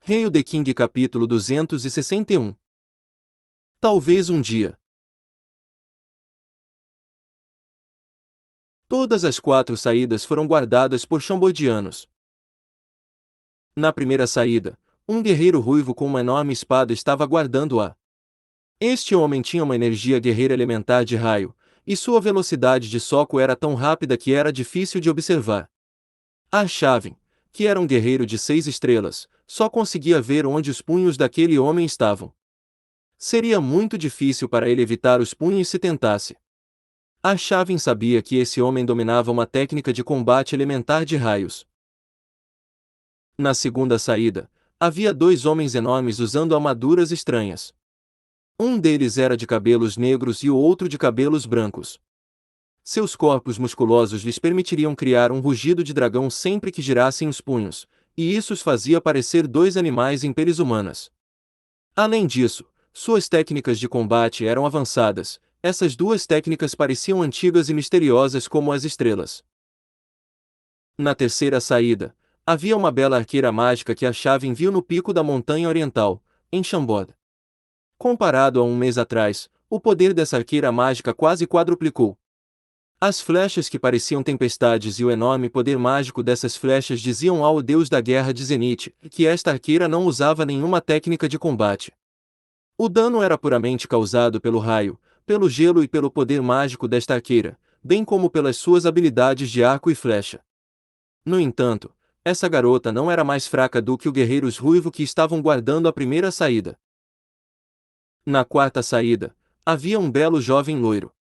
Hail the King capítulo 261. Talvez um dia. Todas as 4 saídas foram guardadas por chambodianos. Na primeira saída, um guerreiro ruivo com uma enorme espada estava guardando-a. Este homem tinha uma energia guerreira elementar de raio, e sua velocidade de soco era tão rápida que era difícil de observar. Arshavin, que era um guerreiro de 6 estrelas, só conseguia ver onde os punhos daquele homem estavam. Seria muito difícil para ele evitar os punhos se tentasse. Arshavin sabia que esse homem dominava uma técnica de combate elementar de raios. Na segunda saída, havia 2 homens enormes usando armaduras estranhas. Um deles era de cabelos negros e o outro de cabelos brancos. Seus corpos musculosos lhes permitiriam criar um rugido de dragão sempre que girassem os punhos, e isso os fazia parecer 2 animais em peles humanas. Além disso, suas técnicas de combate eram avançadas. Essas 2 técnicas pareciam antigas e misteriosas como as estrelas. Na terceira saída, havia uma bela arqueira mágica que Arshavin viu no pico da montanha oriental, em Chambod. Comparado a um mês atrás, o poder dessa arqueira mágica quase quadruplicou. As flechas que pareciam tempestades e o enorme poder mágico dessas flechas diziam ao deus da guerra de Zenith que esta arqueira não usava nenhuma técnica de combate. O dano era puramente causado pelo raio, pelo gelo e pelo poder mágico desta arqueira, bem como pelas suas habilidades de arco e flecha. No entanto, essa garota não era mais fraca do que os guerreiros ruivos que estavam guardando a primeira saída. Na quarta saída, havia um belo jovem loiro.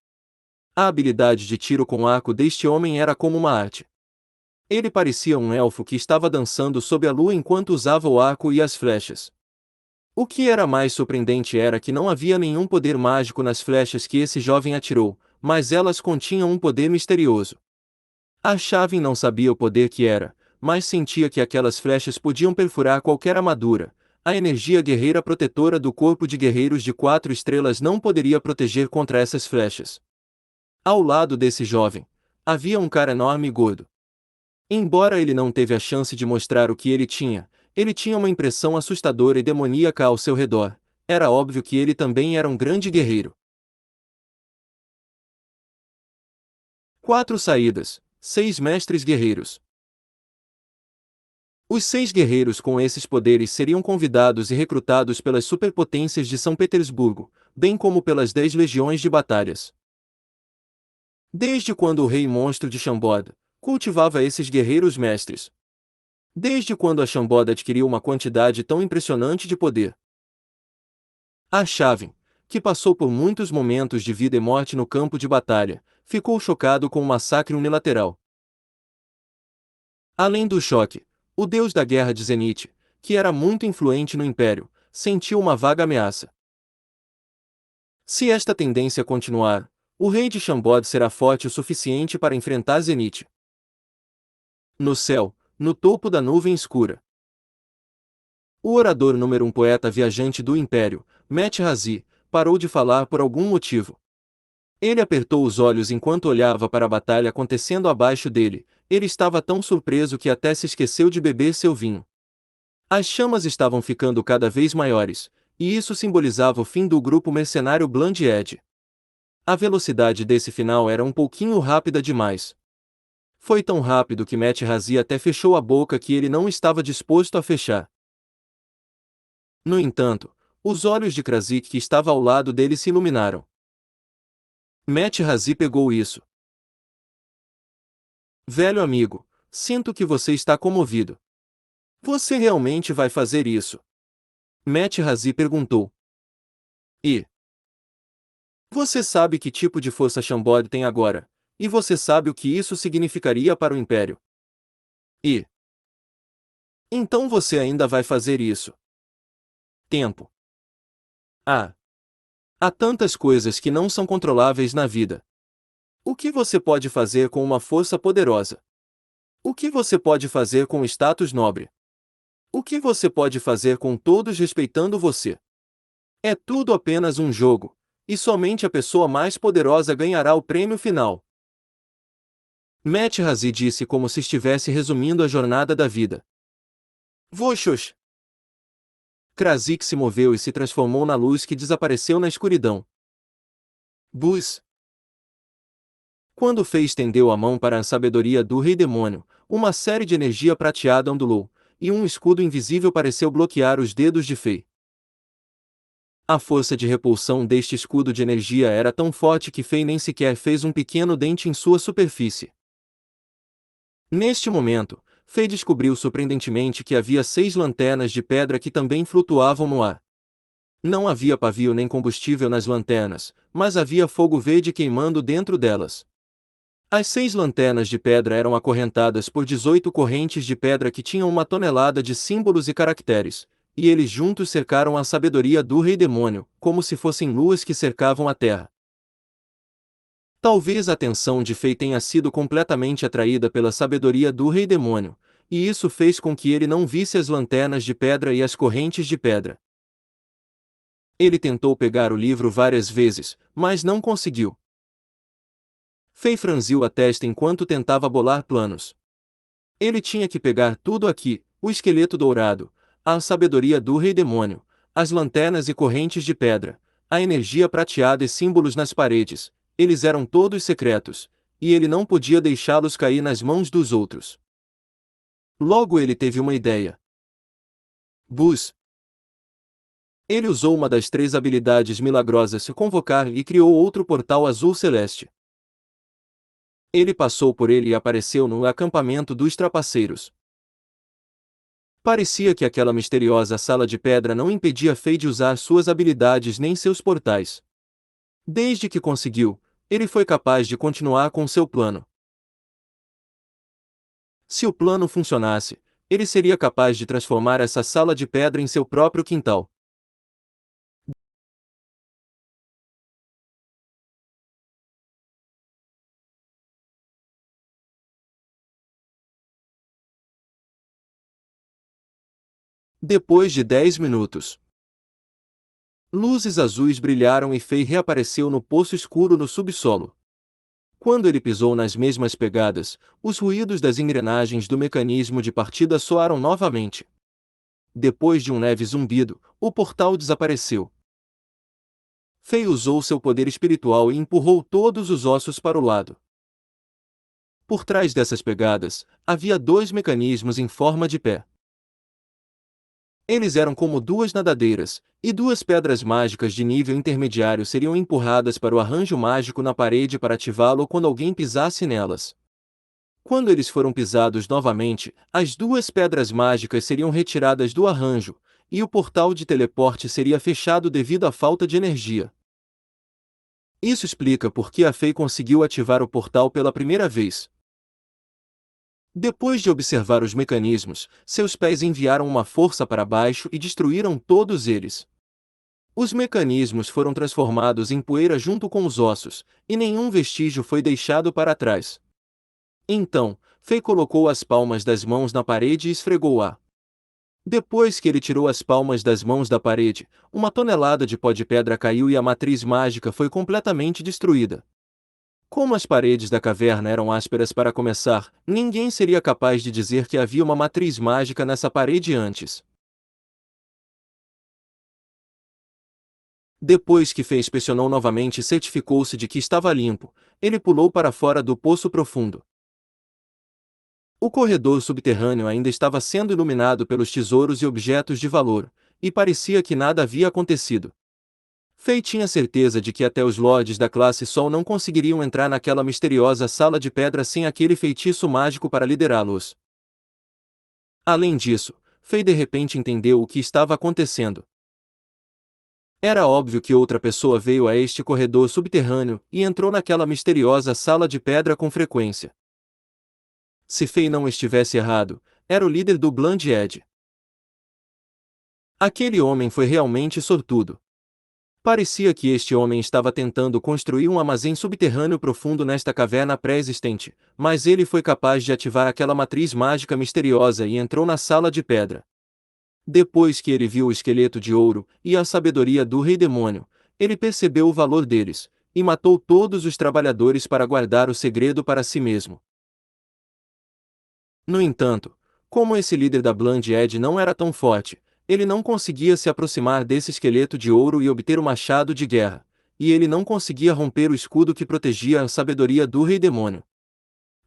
A habilidade de tiro com arco deste homem era como uma arte. Ele parecia um elfo que estava dançando sob a lua enquanto usava o arco e as flechas. O que era mais surpreendente era que não havia nenhum poder mágico nas flechas que esse jovem atirou, mas elas continham um poder misterioso. Arshavin não sabia o poder que era, mas sentia que aquelas flechas podiam perfurar qualquer armadura. A energia guerreira protetora do corpo de guerreiros de 4 estrelas não poderia proteger contra essas flechas. Ao lado desse jovem, havia um cara enorme e gordo. Embora ele não teve a chance de mostrar o que ele tinha uma impressão assustadora e demoníaca ao seu redor. Era óbvio que ele também era um grande guerreiro. 4 saídas, 6 mestres guerreiros. Os 6 guerreiros com esses poderes seriam convidados e recrutados pelas superpotências de São Petersburgo, bem como pelas 10 legiões de batalhas. Desde quando o rei monstro de Chambod cultivava esses guerreiros mestres? Desde quando a Chambod adquiriu uma quantidade tão impressionante de poder? Arshavin, que passou por muitos momentos de vida e morte no campo de batalha, ficou chocado com o massacre unilateral. Além do choque, o deus da guerra de Zenith, que era muito influente no império, sentiu uma vaga ameaça. Se esta tendência continuar, o rei de Chambod será forte o suficiente para enfrentar Zenith. No céu, no topo da nuvem escura. O orador número 1 poeta viajante do império, Met-Razi, parou de falar por algum motivo. Ele apertou os olhos enquanto olhava para a batalha acontecendo abaixo dele. Ele estava tão surpreso que até se esqueceu de beber seu vinho. As chamas estavam ficando cada vez maiores, e isso simbolizava o fim do grupo mercenário Bland Edge. A velocidade desse final era um pouquinho rápida demais. Foi tão rápido que Met-Razi até fechou a boca que ele não estava disposto a fechar. No entanto, os olhos de Krasik que estava ao lado dele se iluminaram. Met-Razi pegou isso. Velho amigo, sinto que você está comovido. Você realmente vai fazer isso? Met-Razi perguntou. E você sabe que tipo de força Chambod tem agora, e você sabe o que isso significaria para o Império. E então você ainda vai fazer isso? Tempo. Ah! Há tantas coisas que não são controláveis na vida. O que você pode fazer com uma força poderosa? O que você pode fazer com status nobre? O que você pode fazer com todos respeitando você? É tudo apenas um jogo, e somente a pessoa mais poderosa ganhará o prêmio final. Met-Razi disse como se estivesse resumindo a jornada da vida. Voxos! Krasik se moveu e se transformou na luz que desapareceu na escuridão. Buzz! Quando Fei estendeu a mão para a sabedoria do Rei Demônio, uma série de energia prateada ondulou, e um escudo invisível pareceu bloquear os dedos de Fei. A força de repulsão deste escudo de energia era tão forte que Fei nem sequer fez um pequeno dente em sua superfície. Neste momento, Fei descobriu surpreendentemente que havia 6 lanternas de pedra que também flutuavam no ar. Não havia pavio nem combustível nas lanternas, mas havia fogo verde queimando dentro delas. As 6 lanternas de pedra eram acorrentadas por 18 correntes de pedra que tinham 1 tonelada de símbolos e caracteres, e eles juntos cercaram a sabedoria do Rei Demônio, como se fossem luas que cercavam a terra. Talvez a atenção de Fei tenha sido completamente atraída pela sabedoria do Rei Demônio, e isso fez com que ele não visse as lanternas de pedra e as correntes de pedra. Ele tentou pegar o livro várias vezes, mas não conseguiu. Fei franziu a testa enquanto tentava bolar planos. Ele tinha que pegar tudo aqui: o esqueleto dourado, a sabedoria do Rei Demônio, as lanternas e correntes de pedra, a energia prateada e símbolos nas paredes. Eles eram todos secretos, e ele não podia deixá-los cair nas mãos dos outros. Logo ele teve uma ideia. Buzz! Ele usou uma das 3 habilidades milagrosas se convocar e criou outro portal azul celeste. Ele passou por ele e apareceu no acampamento dos trapaceiros. Parecia que aquela misteriosa sala de pedra não impedia Fei de usar suas habilidades nem seus portais. Desde que conseguiu, ele foi capaz de continuar com seu plano. Se o plano funcionasse, ele seria capaz de transformar essa sala de pedra em seu próprio quintal. Depois de 10 minutos, luzes azuis brilharam e Fei reapareceu no poço escuro no subsolo. Quando ele pisou nas mesmas pegadas, os ruídos das engrenagens do mecanismo de partida soaram novamente. Depois de um leve zumbido, o portal desapareceu. Fei usou seu poder espiritual e empurrou todos os ossos para o lado. Por trás dessas pegadas, havia 2 mecanismos em forma de pé. Eles eram como 2 nadadeiras, e 2 pedras mágicas de nível intermediário seriam empurradas para o arranjo mágico na parede para ativá-lo quando alguém pisasse nelas. Quando eles foram pisados novamente, as 2 pedras mágicas seriam retiradas do arranjo, e o portal de teleporte seria fechado devido à falta de energia. Isso explica por que a Fei conseguiu ativar o portal pela primeira vez. Depois de observar os mecanismos, seus pés enviaram uma força para baixo e destruíram todos eles. Os mecanismos foram transformados em poeira junto com os ossos, e nenhum vestígio foi deixado para trás. Então, Fei colocou as palmas das mãos na parede e esfregou-a. Depois que ele tirou as palmas das mãos da parede, 1 tonelada de pó de pedra caiu e a matriz mágica foi completamente destruída. Como as paredes da caverna eram ásperas para começar, ninguém seria capaz de dizer que havia uma matriz mágica nessa parede antes. Depois que Fei inspecionou novamente e certificou-se de que estava limpo, ele pulou para fora do poço profundo. O corredor subterrâneo ainda estava sendo iluminado pelos tesouros e objetos de valor, e parecia que nada havia acontecido. Fei tinha certeza de que até os lordes da classe Sol não conseguiriam entrar naquela misteriosa sala de pedra sem aquele feitiço mágico para liderá-los. Além disso, Fei de repente entendeu o que estava acontecendo. Era óbvio que outra pessoa veio a este corredor subterrâneo e entrou naquela misteriosa sala de pedra com frequência. Se Fei não estivesse errado, era o líder do Bland Edge. Aquele homem foi realmente sortudo. Parecia que este homem estava tentando construir um armazém subterrâneo profundo nesta caverna pré-existente, mas ele foi capaz de ativar aquela matriz mágica misteriosa e entrou na sala de pedra. Depois que ele viu o esqueleto de ouro e a sabedoria do Rei Demônio, ele percebeu o valor deles, e matou todos os trabalhadores para guardar o segredo para si mesmo. No entanto, como esse líder da Bland Edge não era tão forte, ele não conseguia se aproximar desse esqueleto de ouro e obter o machado de guerra, e ele não conseguia romper o escudo que protegia a sabedoria do rei demônio.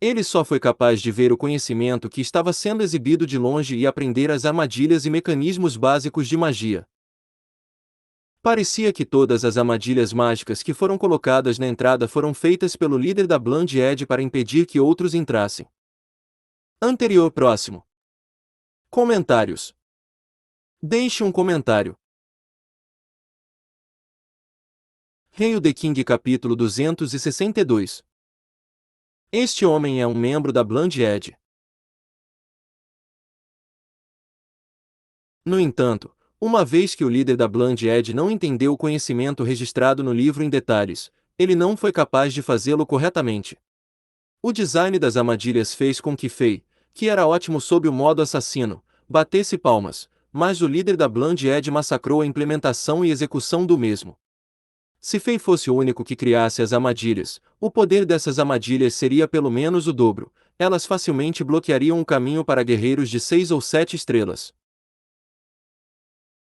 Ele só foi capaz de ver o conhecimento que estava sendo exibido de longe e aprender as armadilhas e mecanismos básicos de magia. Parecia que todas as armadilhas mágicas que foram colocadas na entrada foram feitas pelo líder da Blind Edge para impedir que outros entrassem. Anterior próximo. Comentários. Deixe um comentário. Hail the King capítulo 262. Este homem é um membro da Blind Edge. No entanto, uma vez que o líder da Blind Edge não entendeu o conhecimento registrado no livro em detalhes, ele não foi capaz de fazê-lo corretamente. O design das armadilhas fez com que Fei, que era ótimo sob o modo assassino, batesse palmas, mas o líder da Blind Edge massacrou a implementação e execução do mesmo. Se Fei fosse o único que criasse as armadilhas, o poder dessas armadilhas seria pelo menos o dobro, elas facilmente bloqueariam o caminho para guerreiros de 6 ou 7 estrelas.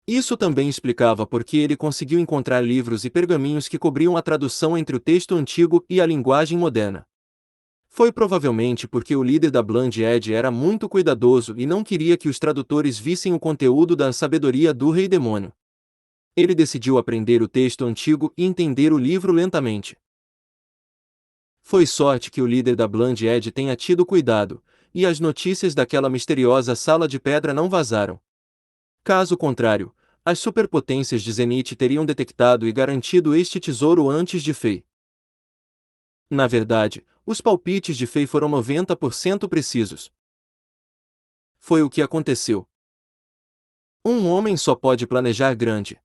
Isso também explicava por que ele conseguiu encontrar livros e pergaminhos que cobriam a tradução entre o texto antigo e a linguagem moderna. Foi provavelmente porque o líder da Blind Edge era muito cuidadoso e não queria que os tradutores vissem o conteúdo da sabedoria do rei demônio. Ele decidiu aprender o texto antigo e entender o livro lentamente. Foi sorte que o líder da Blind Edge tenha tido cuidado, e as notícias daquela misteriosa sala de pedra não vazaram. Caso contrário, as superpotências de Zenith teriam detectado e garantido este tesouro antes de Fei. Na verdade, os palpites de Fei foram 90% precisos. Foi o que aconteceu. Um homem só pode planejar grande.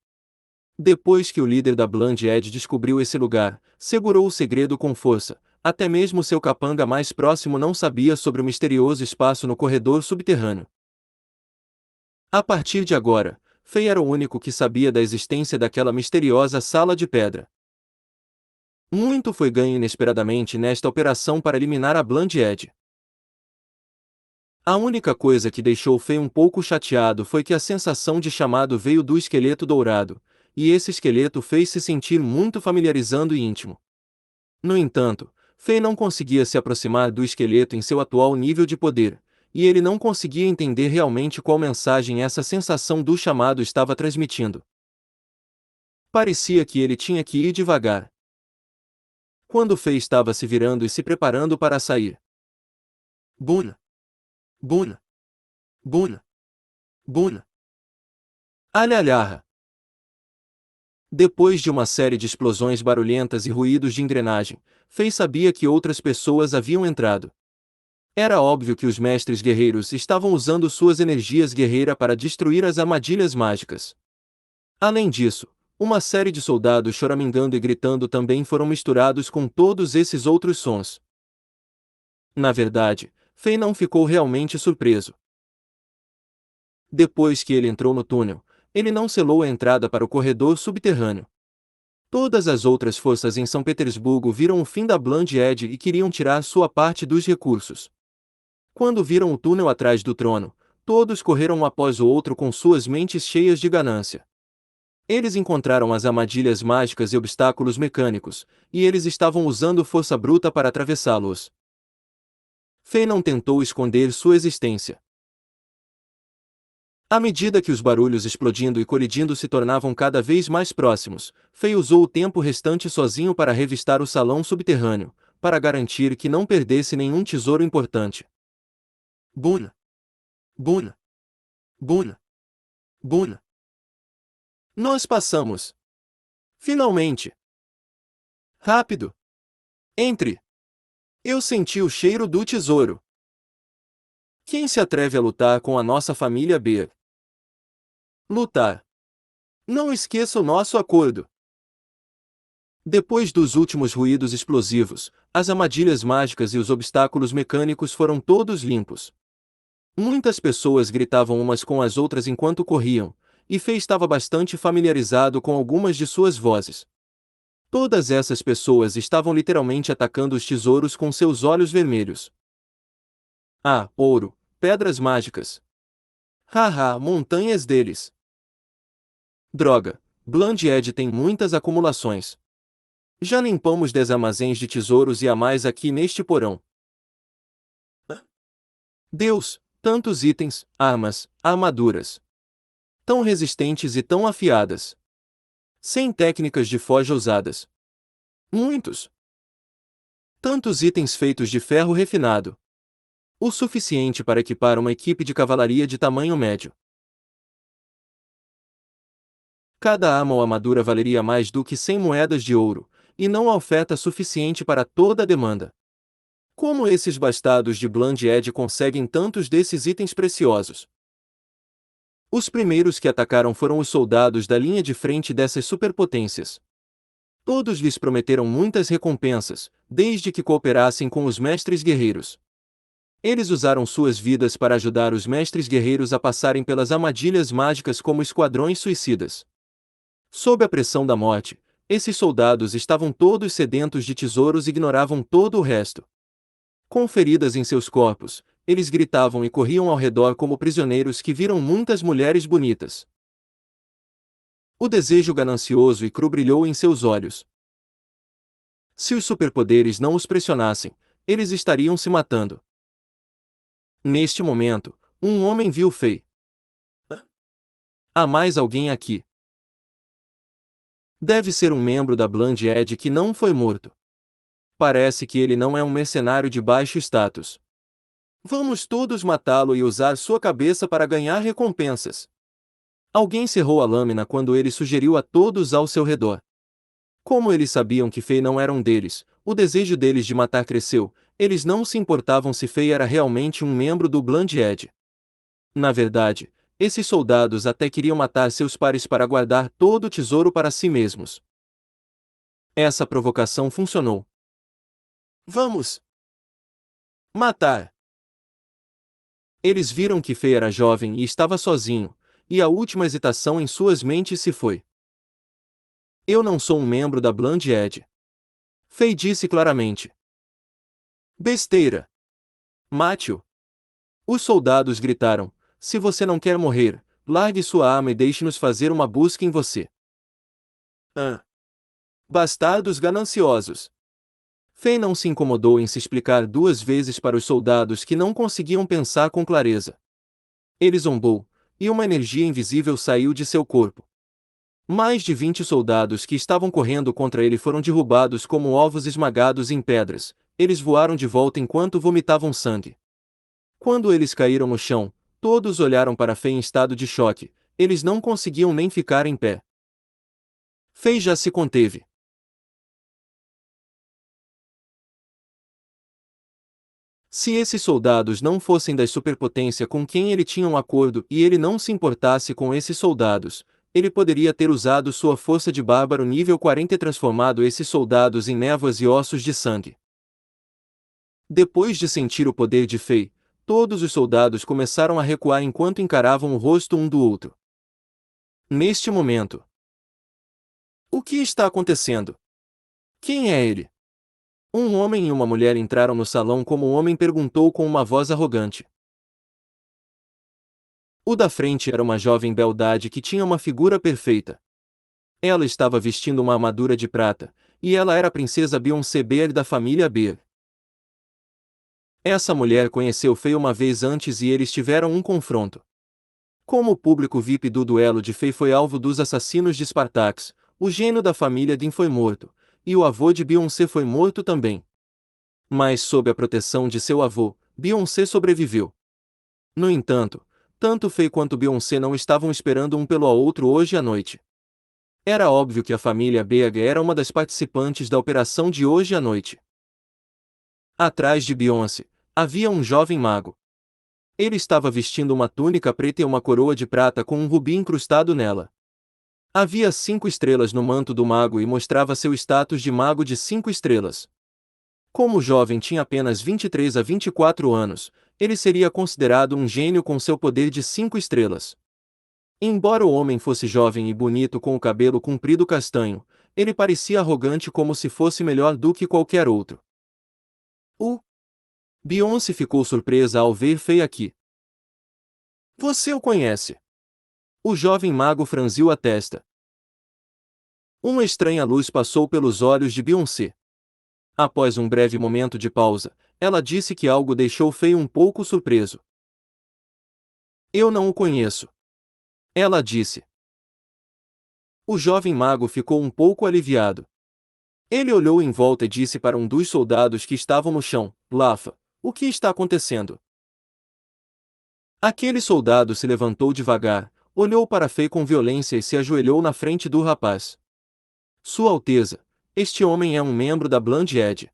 Depois que o líder da Blind Edge descobriu esse lugar, segurou o segredo com força, até mesmo seu capanga mais próximo não sabia sobre o misterioso espaço no corredor subterrâneo. A partir de agora, Fei era o único que sabia da existência daquela misteriosa sala de pedra. Muito foi ganho inesperadamente nesta operação para eliminar a Blind Edge. A única coisa que deixou Fei um pouco chateado foi que a sensação de chamado veio do esqueleto dourado, e esse esqueleto fez se sentir muito familiarizando e íntimo. No entanto, Fei não conseguia se aproximar do esqueleto em seu atual nível de poder, e ele não conseguia entender realmente qual mensagem essa sensação do chamado estava transmitindo. Parecia que ele tinha que ir devagar. Quando Fei estava se virando e se preparando para sair. Buna! Buna! Buna! Buna! Alhalharra! Depois de uma série de explosões barulhentas e ruídos de engrenagem, Fei sabia que outras pessoas haviam entrado. Era óbvio que os mestres guerreiros estavam usando suas energias guerreira para destruir as armadilhas mágicas. Além disso, uma série de soldados choramingando e gritando também foram misturados com todos esses outros sons. Na verdade, Fei não ficou realmente surpreso. Depois que ele entrou no túnel, ele não selou a entrada para o corredor subterrâneo. Todas as outras forças em São Petersburgo viram o fim da Blind Edge e queriam tirar sua parte dos recursos. Quando viram o túnel atrás do trono, todos correram um após o outro com suas mentes cheias de ganância. Eles encontraram as armadilhas mágicas e obstáculos mecânicos, e eles estavam usando força bruta para atravessá-los. Fei não tentou esconder sua existência. À medida que os barulhos explodindo e colidindo se tornavam cada vez mais próximos, Fei usou o tempo restante sozinho para revistar o salão subterrâneo, para garantir que não perdesse nenhum tesouro importante. Buna! Buna! Buna! Buna! Nós passamos! Finalmente! Rápido! Entre! Eu senti o cheiro do tesouro. Quem se atreve a lutar com a nossa família B? Lutar! Não esqueça o nosso acordo! Depois dos últimos ruídos explosivos, as armadilhas mágicas e os obstáculos mecânicos foram todos limpos. Muitas pessoas gritavam umas com as outras enquanto corriam, e Fei estava bastante familiarizado com algumas de suas vozes. Todas essas pessoas estavam literalmente atacando os tesouros com seus olhos vermelhos. Ah, ouro, pedras mágicas! Haha, montanhas deles. Droga, Blandied tem muitas acumulações. Já limpamos 10 armazéns de tesouros e há mais aqui neste porão. Deus, tantos itens, armas, armaduras. Tão resistentes e tão afiadas. Sem técnicas de forja usadas. Muitos. Tantos itens feitos de ferro refinado. O suficiente para equipar uma equipe de cavalaria de tamanho médio. Cada arma ou armadura valeria mais do que 100 moedas de ouro, e não há oferta suficiente para toda a demanda. Como esses bastardos de Blandied conseguem tantos desses itens preciosos? Os primeiros que atacaram foram os soldados da linha de frente dessas superpotências. Todos lhes prometeram muitas recompensas, desde que cooperassem com os mestres guerreiros. Eles usaram suas vidas para ajudar os mestres guerreiros a passarem pelas armadilhas mágicas como esquadrões suicidas. Sob a pressão da morte, esses soldados estavam todos sedentos de tesouros e ignoravam todo o resto. Com feridas em seus corpos, eles gritavam e corriam ao redor como prisioneiros que viram muitas mulheres bonitas. O desejo ganancioso e cru brilhou em seus olhos. Se os superpoderes não os pressionassem, eles estariam se matando. Neste momento, um homem viu Fei. Há mais alguém aqui. Deve ser um membro da Blandied que não foi morto. Parece que ele não é um mercenário de baixo status. Vamos todos matá-lo e usar sua cabeça para ganhar recompensas. Alguém cerrou a lâmina quando ele sugeriu a todos ao seu redor. Como eles sabiam que Fei não era um deles, o desejo deles de matar cresceu. Eles não se importavam se Fei era realmente um membro do Blandied. Na verdade, esses soldados até queriam matar seus pares para guardar todo o tesouro para si mesmos. Essa provocação funcionou. Vamos matar! Eles viram que Fei era jovem e estava sozinho, e a última hesitação em suas mentes se foi. Eu não sou um membro da Blandied. Fei disse claramente. Besteira! Mate-o! Os soldados gritaram, se você não quer morrer, largue sua arma e deixe-nos fazer uma busca em você. Bastardos gananciosos! Fei não se incomodou em se explicar 2 vezes para os soldados que não conseguiam pensar com clareza. Ele zombou, e uma energia invisível saiu de seu corpo. Mais de 20 soldados que estavam correndo contra ele foram derrubados como ovos esmagados em pedras. Eles voaram de volta enquanto vomitavam sangue. Quando eles caíram no chão, todos olharam para Fei em estado de choque. Eles não conseguiam nem ficar em pé. Fei já se conteve. Se esses soldados não fossem da superpotência com quem ele tinha um acordo e ele não se importasse com esses soldados, ele poderia ter usado sua força de bárbaro nível 40 e transformado esses soldados em névoas e ossos de sangue. Depois de sentir o poder de Fei, todos os soldados começaram a recuar enquanto encaravam o rosto um do outro. Neste momento. O que está acontecendo? Quem é ele? Um homem e uma mulher entraram no salão como o homem perguntou com uma voz arrogante. O da frente era uma jovem beldade que tinha uma figura perfeita. Ela estava vestindo uma armadura de prata, e ela era a princesa Beyoncé Beer da família Beer. Essa mulher conheceu Fei uma vez antes e eles tiveram um confronto. Como o público VIP do duelo de Fei foi alvo dos assassinos de Spartax, o gênio da família Din foi morto, e o avô de Beyoncé foi morto também. Mas sob a proteção de seu avô, Beyoncé sobreviveu. No entanto, tanto Fei quanto Beyoncé não estavam esperando um pelo outro hoje à noite. Era óbvio que a família Beag era uma das participantes da operação de hoje à noite. Atrás de Beyoncé, havia um jovem mago. Ele estava vestindo uma túnica preta e uma coroa de prata com um rubi incrustado nela. Havia 5 estrelas no manto do mago e mostrava seu status de mago de 5 estrelas. Como o jovem tinha apenas 23 a 24 anos, ele seria considerado um gênio com seu poder de 5 estrelas. Embora o homem fosse jovem e bonito com o cabelo comprido castanho, ele parecia arrogante como se fosse melhor do que qualquer outro. Beyoncé ficou surpresa ao ver Fei aqui. Você o conhece? O jovem mago franziu a testa. Uma estranha luz passou pelos olhos de Beyoncé. Após um breve momento de pausa, ela disse que algo deixou Fei um pouco surpreso. Eu não o conheço. Ela disse. O jovem mago ficou um pouco aliviado. Ele olhou em volta e disse para um dos soldados que estavam no chão: Lafa, o que está acontecendo? Aquele soldado se levantou devagar, olhou para Fei com violência e se ajoelhou na frente do rapaz. Sua Alteza, este homem é um membro da Bland Edge.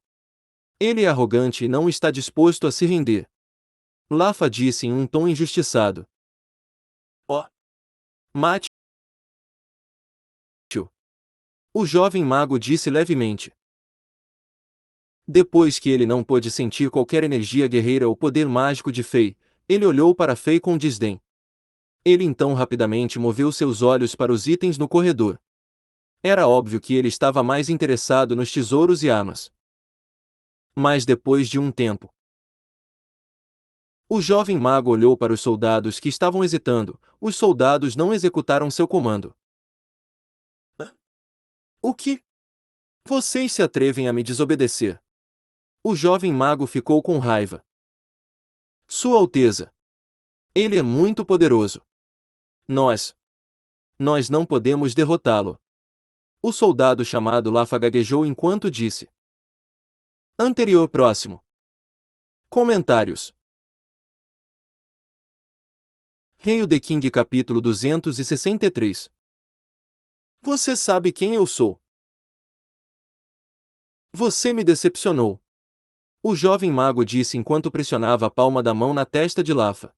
Ele é arrogante e não está disposto a se render. Lafa disse em um tom injustiçado. Oh! Mate-o! O jovem mago disse levemente. Depois que ele não pôde sentir qualquer energia guerreira ou poder mágico de Fei, ele olhou para Fei com desdém. Ele então rapidamente moveu seus olhos para os itens no corredor. Era óbvio que ele estava mais interessado nos tesouros e armas. Mas depois de um tempo, o jovem mago olhou para os soldados que estavam hesitando. Os soldados não executaram seu comando. O que? Vocês se atrevem a me desobedecer? O jovem mago ficou com raiva. Sua Alteza. Ele é muito poderoso. Nós não podemos derrotá-lo. O soldado chamado Lafa gaguejou enquanto disse. Anterior próximo. Comentários. Hail the King capítulo 263. Você sabe quem eu sou. Você me decepcionou. O jovem mago disse enquanto pressionava a palma da mão na testa de Lafa.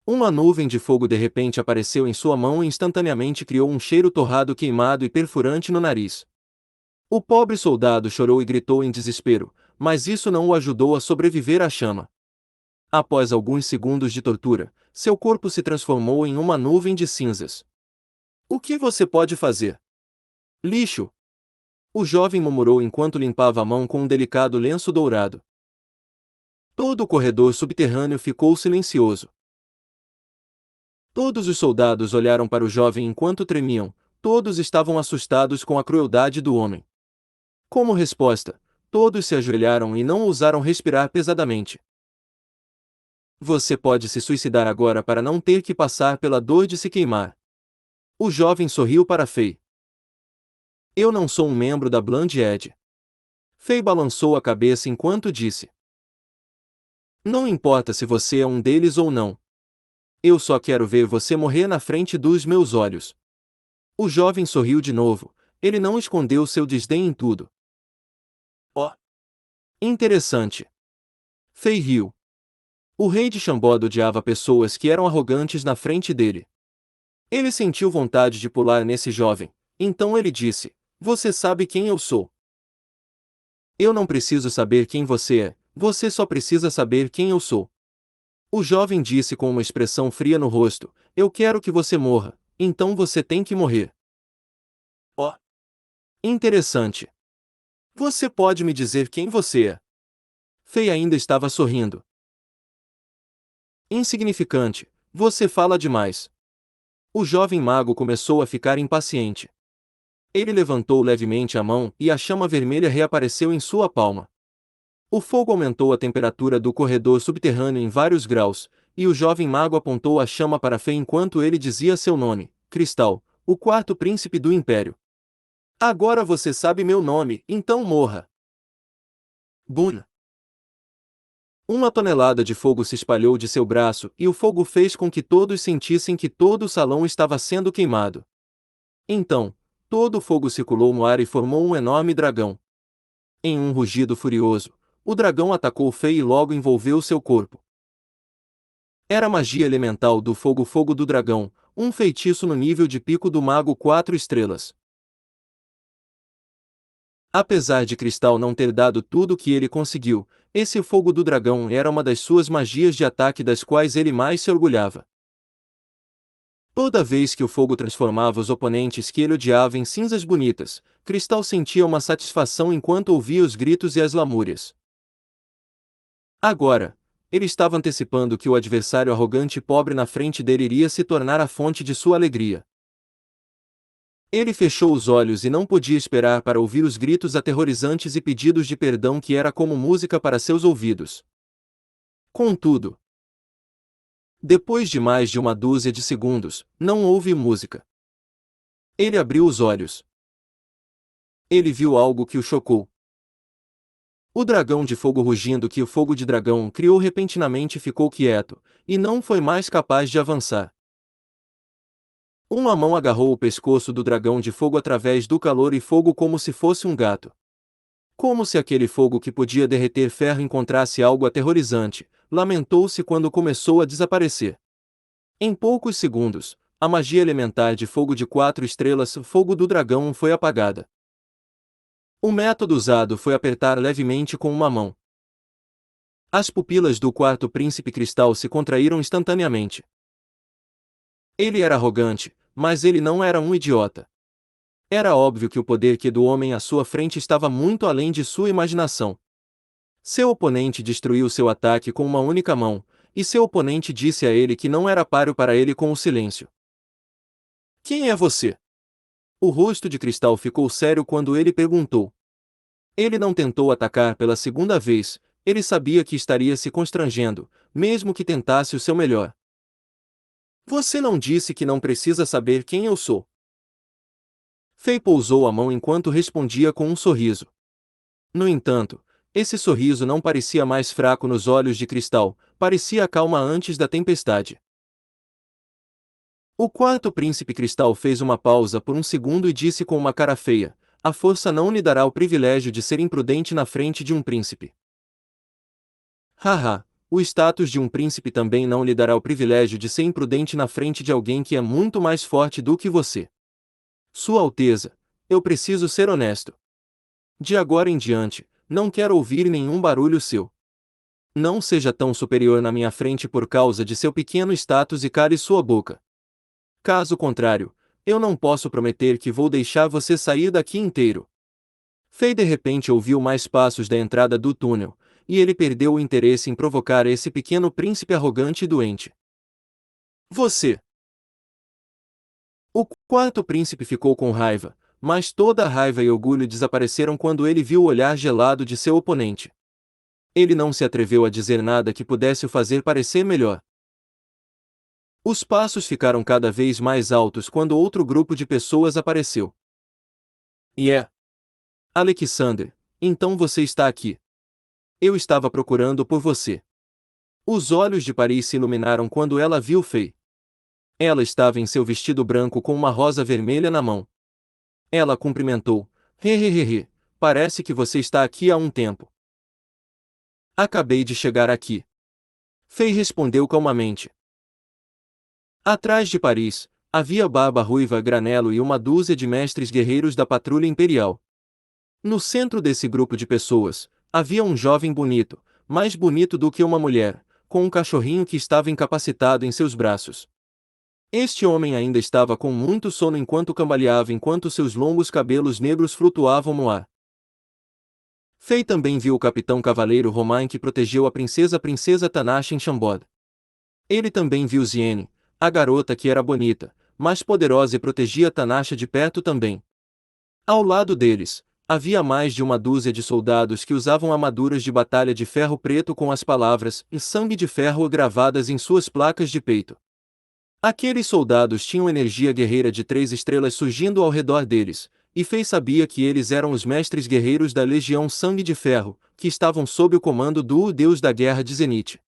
Uma nuvem de fogo de repente apareceu em sua mão e instantaneamente criou um cheiro torrado queimado e perfurante no nariz. O pobre soldado chorou e gritou em desespero, mas isso não o ajudou a sobreviver à chama. Após alguns segundos de tortura, seu corpo se transformou em uma nuvem de cinzas. O que você pode fazer? Lixo! O jovem murmurou enquanto limpava a mão com um delicado lenço dourado. Todo o corredor subterrâneo ficou silencioso. Todos os soldados olharam para o jovem enquanto tremiam, todos estavam assustados com a crueldade do homem. Como resposta, todos se ajoelharam e não ousaram respirar pesadamente. Você pode se suicidar agora para não ter que passar pela dor de se queimar. O jovem sorriu para Fei. Eu não sou um membro da Bland Edge. Fei balançou a cabeça enquanto disse. Não importa se você é um deles ou não. Eu só quero ver você morrer na frente dos meus olhos. O jovem sorriu de novo, ele não escondeu seu desdém em tudo. Oh! Interessante. Fei riu. O rei de Chambord odiava pessoas que eram arrogantes na frente dele. Ele sentiu vontade de pular nesse jovem, então ele disse, você sabe quem eu sou. Eu não preciso saber quem você é, você só precisa saber quem eu sou. O jovem disse com uma expressão fria no rosto, eu quero que você morra, então você tem que morrer. Oh! Interessante. Você pode me dizer quem você é? Fei ainda estava sorrindo. Insignificante, você fala demais. O jovem mago começou a ficar impaciente. Ele levantou levemente a mão e a chama vermelha reapareceu em sua palma. O fogo aumentou a temperatura do corredor subterrâneo em vários graus, e o jovem mago apontou a chama para Fei enquanto ele dizia seu nome, Cristal, o quarto príncipe do Império. Agora você sabe meu nome, então morra. Bum! Uma tonelada de fogo se espalhou de seu braço e o fogo fez com que todos sentissem que todo o salão estava sendo queimado. Então, todo o fogo circulou no ar e formou um enorme dragão. Em um rugido furioso, o dragão atacou Fei e logo envolveu seu corpo. Era a magia elemental do fogo do dragão, um feitiço no nível de pico do mago 4 estrelas. Apesar de Cristal não ter dado tudo o que ele conseguiu, esse fogo do dragão era uma das suas magias de ataque das quais ele mais se orgulhava. Toda vez que o fogo transformava os oponentes que ele odiava em cinzas bonitas, Cristal sentia uma satisfação enquanto ouvia os gritos e as lamúrias. Agora, ele estava antecipando que o adversário arrogante e pobre na frente dele iria se tornar a fonte de sua alegria. Ele fechou os olhos e não podia esperar para ouvir os gritos aterrorizantes e pedidos de perdão que era como música para seus ouvidos. Contudo, depois de mais de uma dúzia de segundos, não houve música. Ele abriu os olhos. Ele viu algo que o chocou. O dragão de fogo rugindo que o fogo de dragão criou repentinamente ficou quieto, e não foi mais capaz de avançar. Uma mão agarrou o pescoço do dragão de fogo através do calor e fogo como se fosse um gato. Como se aquele fogo que podia derreter ferro encontrasse algo aterrorizante, lamentou-se quando começou a desaparecer. Em poucos segundos, a magia elementar de fogo de 4 estrelas, fogo do dragão, foi apagada. O método usado foi apertar levemente com uma mão. As pupilas do quarto príncipe cristal se contraíram instantaneamente. Ele era arrogante, mas ele não era um idiota. Era óbvio que o poder que do homem à sua frente estava muito além de sua imaginação. Seu oponente destruiu seu ataque com uma única mão, e seu oponente disse a ele que não era páreo para ele com o silêncio. Quem é você? O rosto de cristal ficou sério quando ele perguntou. Ele não tentou atacar pela segunda vez, ele sabia que estaria se constrangendo, mesmo que tentasse o seu melhor. Você não disse que não precisa saber quem eu sou. Fei pousou a mão enquanto respondia com um sorriso. No entanto, esse sorriso não parecia mais fraco nos olhos de cristal, parecia a calma antes da tempestade. O quarto príncipe cristal fez uma pausa por um segundo e disse com uma cara feia: a força não lhe dará o privilégio de ser imprudente na frente de um príncipe. Haha, o status de um príncipe também não lhe dará o privilégio de ser imprudente na frente de alguém que é muito mais forte do que você. Sua Alteza, eu preciso ser honesto. De agora em diante, não quero ouvir nenhum barulho seu. Não seja tão superior na minha frente por causa de seu pequeno status e cale sua boca. Caso contrário, eu não posso prometer que vou deixar você sair daqui inteiro. Fei de repente ouviu mais passos da entrada do túnel, e ele perdeu o interesse em provocar esse pequeno príncipe arrogante e doente. Você! O quarto príncipe ficou com raiva, mas toda a raiva e orgulho desapareceram quando ele viu o olhar gelado de seu oponente. Ele não se atreveu a dizer nada que pudesse o fazer parecer melhor. Os passos ficaram cada vez mais altos quando outro grupo de pessoas apareceu. Alexander, então você está aqui. Eu estava procurando por você. Os olhos de Paris se iluminaram quando ela viu Fei. Ela estava em seu vestido branco com uma rosa vermelha na mão. Ela cumprimentou. Hehehehe, parece que você está aqui há um tempo. Acabei de chegar aqui. Fei respondeu calmamente. Atrás de Paris, havia Barba Ruiva Granelo e uma dúzia de mestres guerreiros da patrulha imperial. No centro desse grupo de pessoas, havia um jovem bonito, mais bonito do que uma mulher, com um cachorrinho que estava incapacitado em seus braços. Este homem ainda estava com muito sono enquanto cambaleava enquanto seus longos cabelos negros flutuavam no ar. Fei também viu o capitão cavaleiro Romain que protegeu a princesa Tanache em Chambord. Ele também viu Ziene, a garota que era bonita, mais poderosa e protegia Tanache de perto também. Ao lado deles, havia mais de uma dúzia de soldados que usavam armaduras de batalha de ferro preto com as palavras "e sangue de ferro" gravadas em suas placas de peito. Aqueles soldados tinham energia guerreira de 3 estrelas surgindo ao redor deles, e Fei sabia que eles eram os mestres guerreiros da Legião Sangue de Ferro, que estavam sob o comando do Deus da Guerra de Zenith.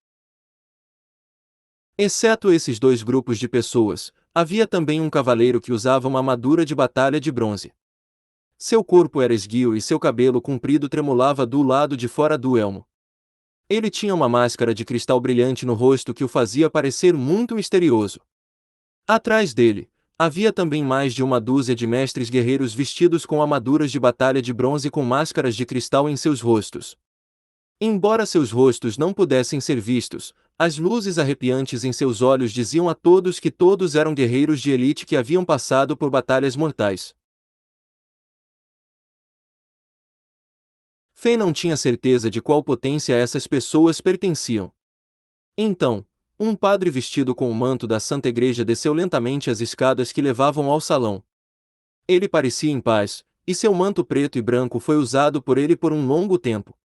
Exceto esses dois grupos de pessoas, havia também um cavaleiro que usava uma armadura de batalha de bronze. Seu corpo era esguio e seu cabelo comprido tremulava do lado de fora do elmo. Ele tinha uma máscara de cristal brilhante no rosto que o fazia parecer muito misterioso. Atrás dele, havia também mais de uma dúzia de mestres guerreiros vestidos com armaduras de batalha de bronze com máscaras de cristal em seus rostos. Embora seus rostos não pudessem ser vistos, as luzes arrepiantes em seus olhos diziam a todos que todos eram guerreiros de elite que haviam passado por batalhas mortais. Fei não tinha certeza de qual potência essas pessoas pertenciam. Então, um padre vestido com o manto da Santa Igreja desceu lentamente as escadas que levavam ao salão. Ele parecia em paz, e seu manto preto e branco foi usado por ele por um longo tempo.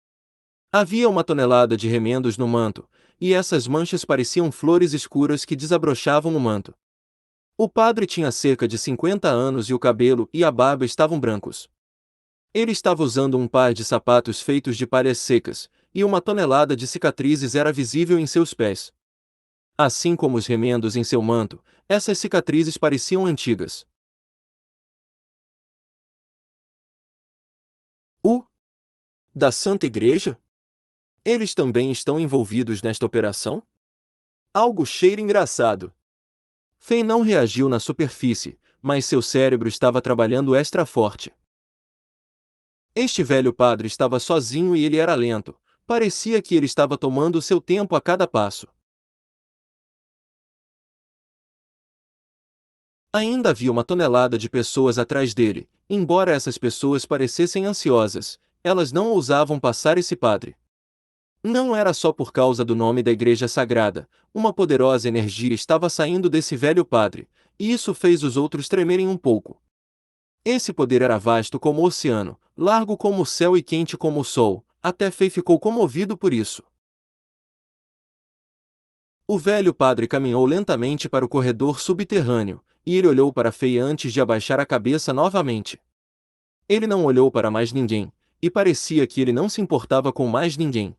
Havia 1 tonelada de remendos no manto, e essas manchas pareciam flores escuras que desabrochavam no manto. O padre tinha cerca de 50 anos e o cabelo e a barba estavam brancos. Ele estava usando um par de sapatos feitos de palhas secas, e 1 tonelada de cicatrizes era visível em seus pés. Assim como os remendos em seu manto, essas cicatrizes pareciam antigas. O da Santa Igreja? Eles também estão envolvidos nesta operação? Algo cheira engraçado. Fei não reagiu na superfície, mas seu cérebro estava trabalhando extra forte. Este velho padre estava sozinho e ele era lento. Parecia que ele estava tomando seu tempo a cada passo. Ainda havia 1 tonelada de pessoas atrás dele. Embora essas pessoas parecessem ansiosas, elas não ousavam passar esse padre. Não era só por causa do nome da igreja sagrada, uma poderosa energia estava saindo desse velho padre, e isso fez os outros tremerem um pouco. Esse poder era vasto como o oceano, largo como o céu e quente como o sol, até Fei ficou comovido por isso. O velho padre caminhou lentamente para o corredor subterrâneo, e ele olhou para Fei antes de abaixar a cabeça novamente. Ele não olhou para mais ninguém, e parecia que ele não se importava com mais ninguém.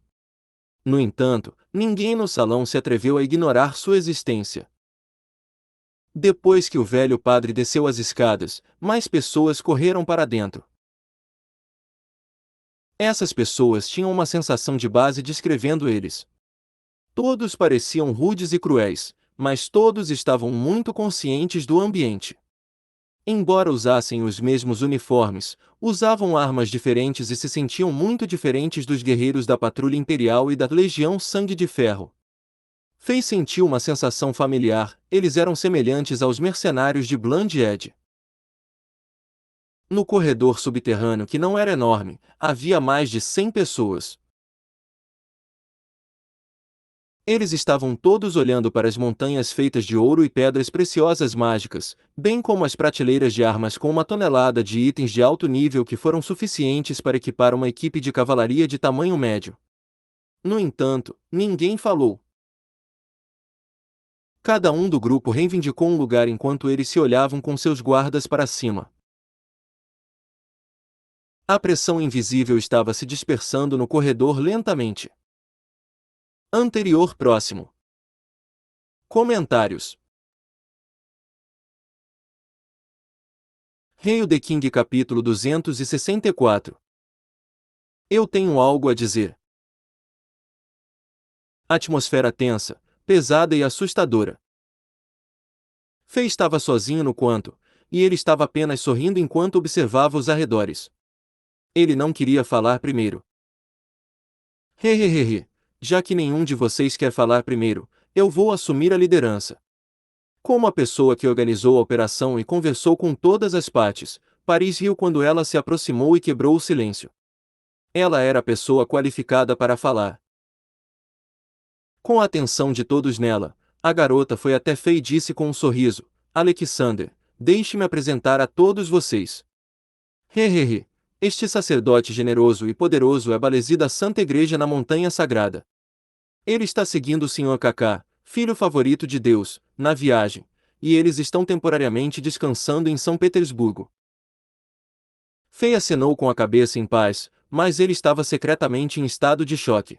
No entanto, ninguém no salão se atreveu a ignorar sua existência. Depois que o velho padre desceu as escadas, mais pessoas correram para dentro. Essas pessoas tinham uma sensação de base descrevendo eles. Todos pareciam rudes e cruéis, mas todos estavam muito conscientes do ambiente. Embora usassem os mesmos uniformes, usavam armas diferentes e se sentiam muito diferentes dos guerreiros da Patrulha Imperial e da Legião Sangue de Ferro. Fei sentiu uma sensação familiar, eles eram semelhantes aos mercenários de Bland Edge. No corredor subterrâneo que não era enorme, havia mais de 100 pessoas. Eles estavam todos olhando para as montanhas feitas de ouro e pedras preciosas mágicas, bem como as prateleiras de armas com 1 tonelada de itens de alto nível que foram suficientes para equipar uma equipe de cavalaria de tamanho médio. No entanto, ninguém falou. Cada um do grupo reivindicou um lugar enquanto eles se olhavam com seus guardas para cima. A pressão invisível estava se dispersando no corredor lentamente. Anterior próximo. Comentários. Hail the King capítulo 264. Eu tenho algo a dizer. Atmosfera tensa, pesada e assustadora. Fei estava sozinho no quarto, e ele estava apenas sorrindo enquanto observava os arredores. Ele não queria falar primeiro. Hehehehe, já que nenhum de vocês quer falar primeiro, eu vou assumir a liderança. Como a pessoa que organizou a operação e conversou com todas as partes, Paris riu quando ela se aproximou e quebrou o silêncio. Ela era a pessoa qualificada para falar. Com a atenção de todos nela, a garota foi até Fei e disse com um sorriso: Alexander, deixe-me apresentar a todos vocês. Hehehe, este sacerdote generoso e poderoso é Balesi da Santa Igreja na Montanha Sagrada. Ele está seguindo o Sr. Kaká, filho favorito de Deus, na viagem, e eles estão temporariamente descansando em São Petersburgo. Fei acenou com a cabeça em paz, mas ele estava secretamente em estado de choque.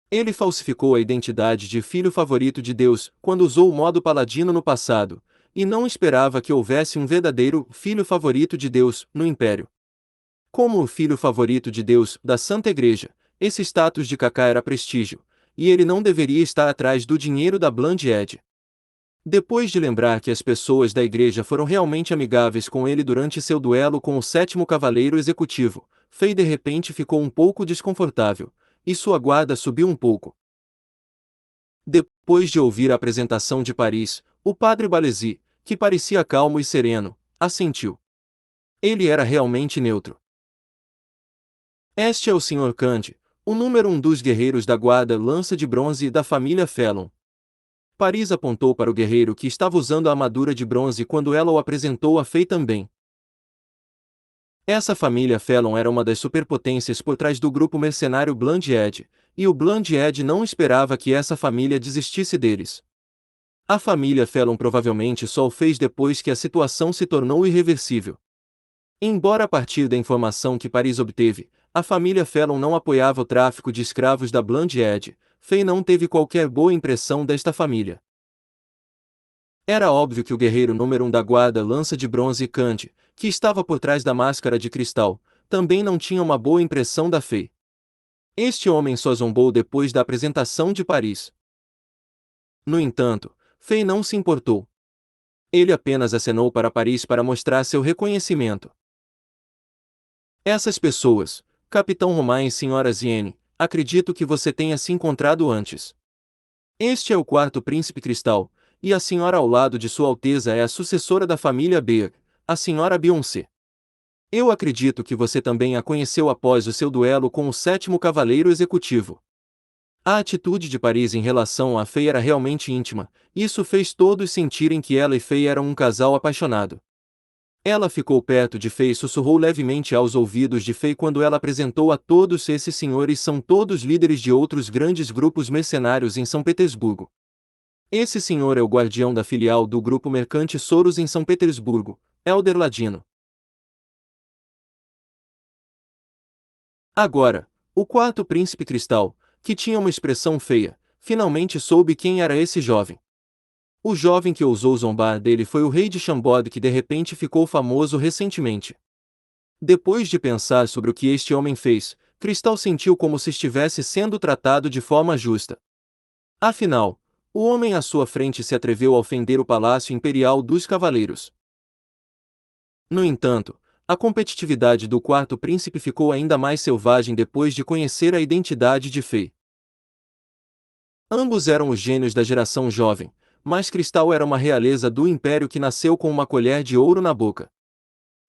Ele falsificou a identidade de filho favorito de Deus quando usou o modo paladino no passado, e não esperava que houvesse um verdadeiro filho favorito de Deus no Império. Como o filho favorito de Deus da Santa Igreja, esse status de Kaká era prestígio, e ele não deveria estar atrás do dinheiro da Bland Edge. Depois de lembrar que as pessoas da igreja foram realmente amigáveis com ele durante seu duelo com o sétimo cavaleiro executivo, Fei de repente ficou um pouco desconfortável, e sua guarda subiu um pouco. Depois de ouvir a apresentação de Paris, o padre Balesi, que parecia calmo e sereno, assentiu. Ele era realmente neutro. Este é o Sr. Candy, O número 1 dos guerreiros da guarda lança de bronze da família Felon. Paris apontou para o guerreiro que estava usando a armadura de bronze quando ela o apresentou a Fei também. Essa família Felon era uma das superpotências por trás do grupo mercenário Bland Edge, e o Bland Edge não esperava que essa família desistisse deles. A família Felon provavelmente só o fez depois que a situação se tornou irreversível. Embora a partir da informação que Paris obteve, a família Felon não apoiava o tráfico de escravos da Bland Edge, Fei não teve qualquer boa impressão desta família. Era óbvio que o guerreiro número 1 da guarda lança de bronze Kant, que estava por trás da máscara de cristal, também não tinha uma boa impressão da Fei. Este homem só zombou depois da apresentação de Paris. No entanto, Fei não se importou. Ele apenas acenou para Paris para mostrar seu reconhecimento. Essas pessoas, Capitão Romain e Sra. Ziene, acredito que você tenha se encontrado antes. Este é o quarto príncipe cristal, e a senhora ao lado de Sua Alteza é a sucessora da família Beer, a senhora Beyoncé. Eu acredito que você também a conheceu após o seu duelo com o sétimo cavaleiro executivo. A atitude de Paris em relação a Fei era realmente íntima, isso fez todos sentirem que ela e Fei eram um casal apaixonado. Ela ficou perto de Fei e sussurrou levemente aos ouvidos de Fei quando ela apresentou a todos: esses senhores são todos líderes de outros grandes grupos mercenários em São Petersburgo. Esse senhor é o guardião da filial do grupo mercante Soros em São Petersburgo, Elder Ladino. Agora, o quarto príncipe cristal, que tinha uma expressão feia, finalmente soube quem era esse jovem. O jovem que ousou zombar dele foi o rei de Chambord, que de repente ficou famoso recentemente. Depois de pensar sobre o que este homem fez, Cristal sentiu como se estivesse sendo tratado de forma justa. Afinal, o homem à sua frente se atreveu a ofender o Palácio Imperial dos Cavaleiros. No entanto, a competitividade do quarto príncipe ficou ainda mais selvagem depois de conhecer a identidade de Fei. Ambos eram os gênios da geração jovem, mas Cristal era uma realeza do império que nasceu com uma colher de ouro na boca.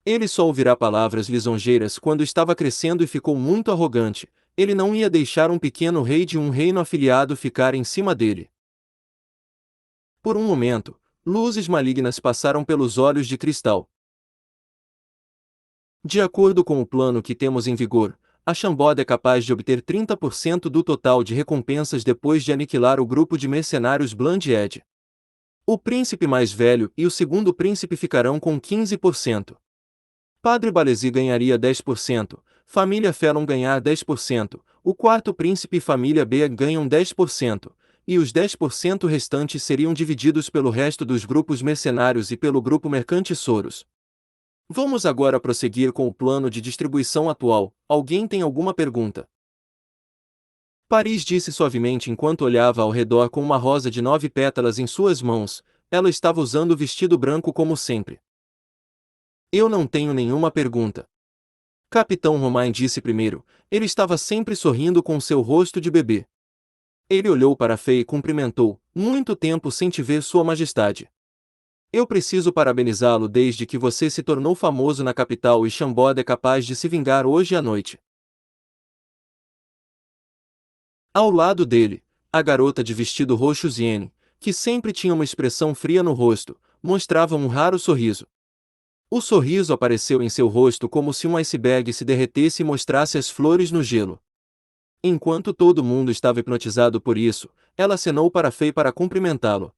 Ele só ouvirá palavras lisonjeiras quando estava crescendo e ficou muito arrogante. Ele não ia deixar um pequeno rei de um reino afiliado ficar em cima dele. Por um momento, luzes malignas passaram pelos olhos de Cristal. De acordo com o plano que temos em vigor, a Chambord é capaz de obter 30% do total de recompensas depois de aniquilar o grupo de mercenários Bland Edge. O príncipe mais velho e o segundo príncipe ficarão com 15%. Padre Balesi ganharia 10%, família Felon ganhar 10%, o quarto príncipe e família Bea ganham 10%, e os 10% restantes seriam divididos pelo resto dos grupos mercenários e pelo grupo mercante Soros. Vamos agora prosseguir com o plano de distribuição atual. Alguém tem alguma pergunta? Paris disse suavemente enquanto olhava ao redor com uma rosa de 9 pétalas em suas mãos. Ela estava usando o vestido branco como sempre. Eu não tenho nenhuma pergunta. Capitão Romain disse primeiro. Ele estava sempre sorrindo com seu rosto de bebê. Ele olhou para Fei e cumprimentou. Muito tempo sem te ver, Sua Majestade. Eu preciso parabenizá-lo desde que você se tornou famoso na capital e Chambord é capaz de se vingar hoje à noite. Ao lado dele, a garota de vestido roxo Ziene, que sempre tinha uma expressão fria no rosto, mostrava um raro sorriso. O sorriso apareceu em seu rosto como se um iceberg se derretesse e mostrasse as flores no gelo. Enquanto todo mundo estava hipnotizado por isso, ela acenou para Fei para cumprimentá-lo.